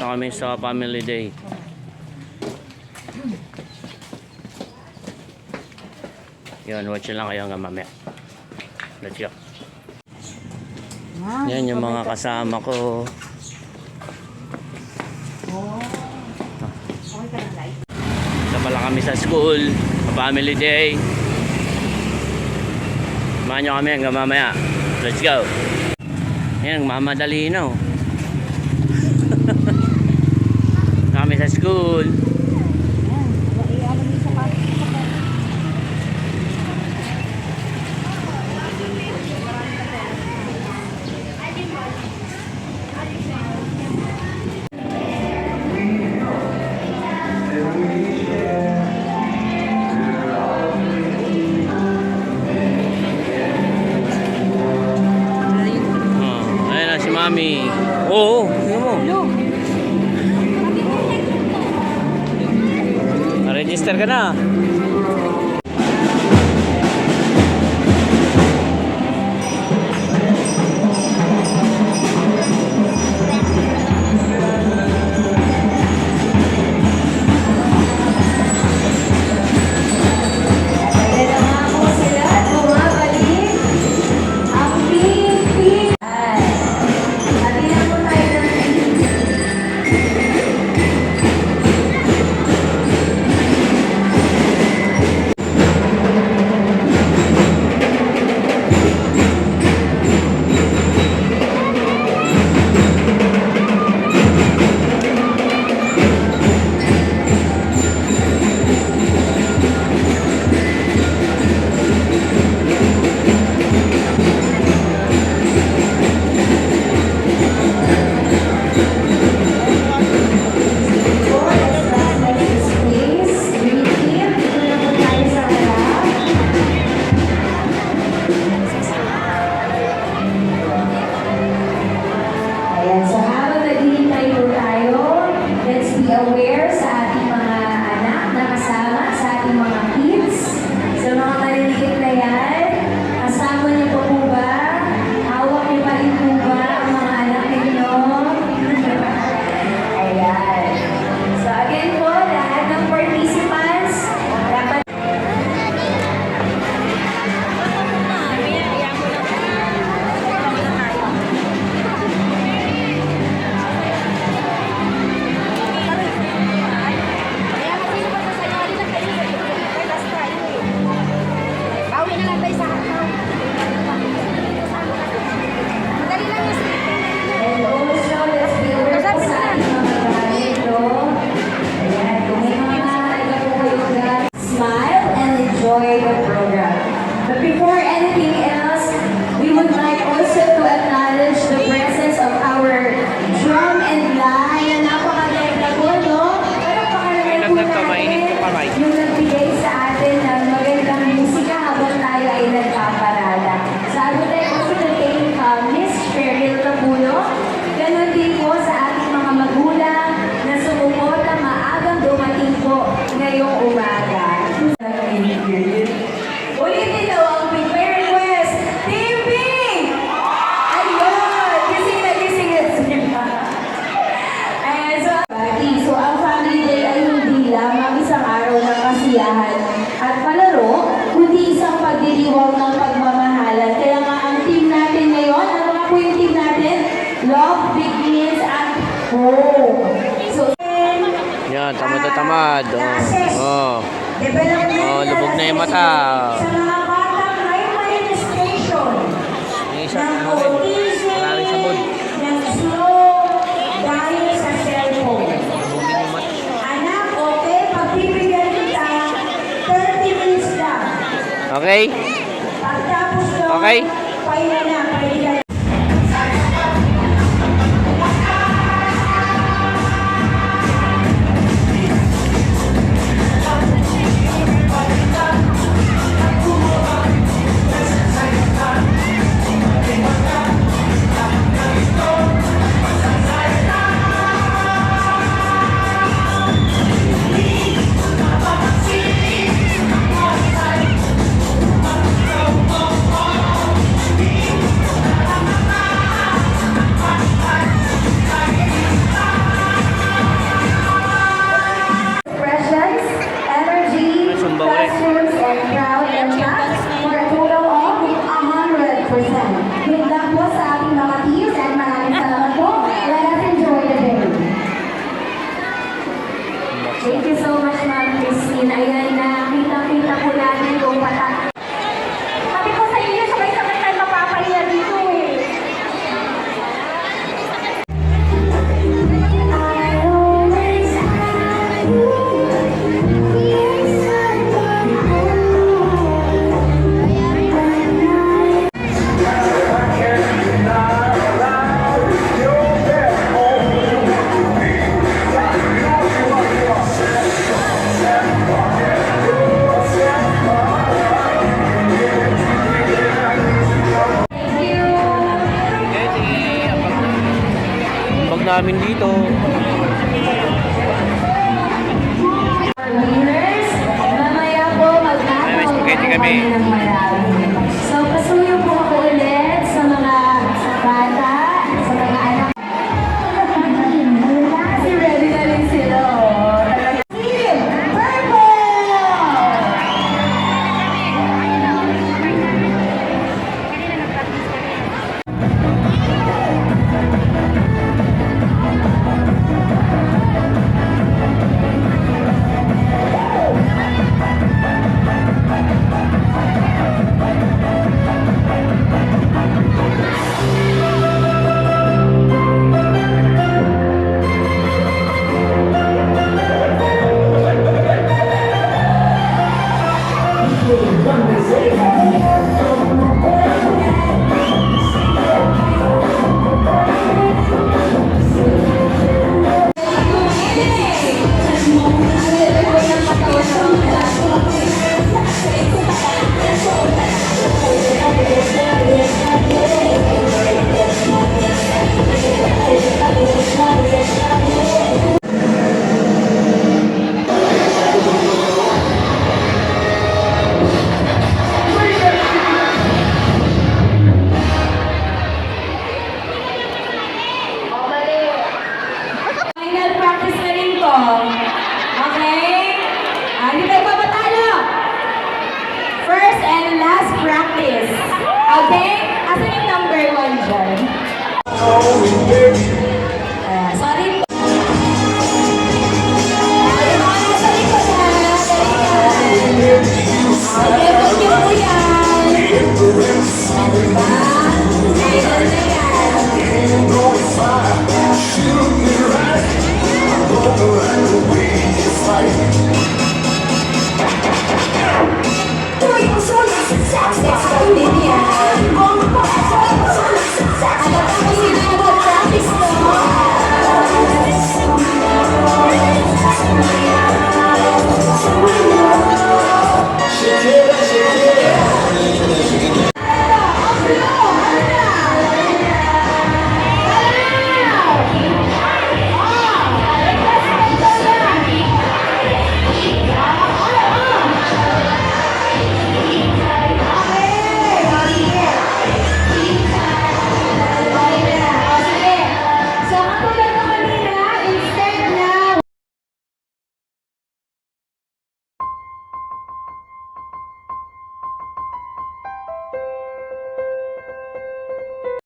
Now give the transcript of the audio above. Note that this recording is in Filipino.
na kami sa family day. Yun, watch lang kayo hanggang mamaya. Let's go. Yan yung mga kasama ko. Sama lang kami sa school, sa family day. Samahan nyo kami hanggang mamaya. Let's go. Yan, mamadali na. Kami sa school. Mami. Oo, tingnan mo. Na-register ka na. At palaro, kundi isang pagdiriwang ng pagmamahalan. Kaya nga ang team natin ngayon, ano nga po yung team natin? Love begins at home. So, yan, tamad na tamad. Oh. Oh, lubog na yung mata. Sa mga batang may manifestation ng autism, ng slow, dahil sa cellphone. Anak, okay, pagbibigyan kita 30 minutes lang. Okay? Pagtapos doon, Okay? pahinga na, pahinga. namin dito. Winners, mamaya po May spaghetti kami. ng marami. So, pasuyo po ako ulit sa mga bata, sa mga anak. Kasi ready na rin sila. Oh. Team Purple!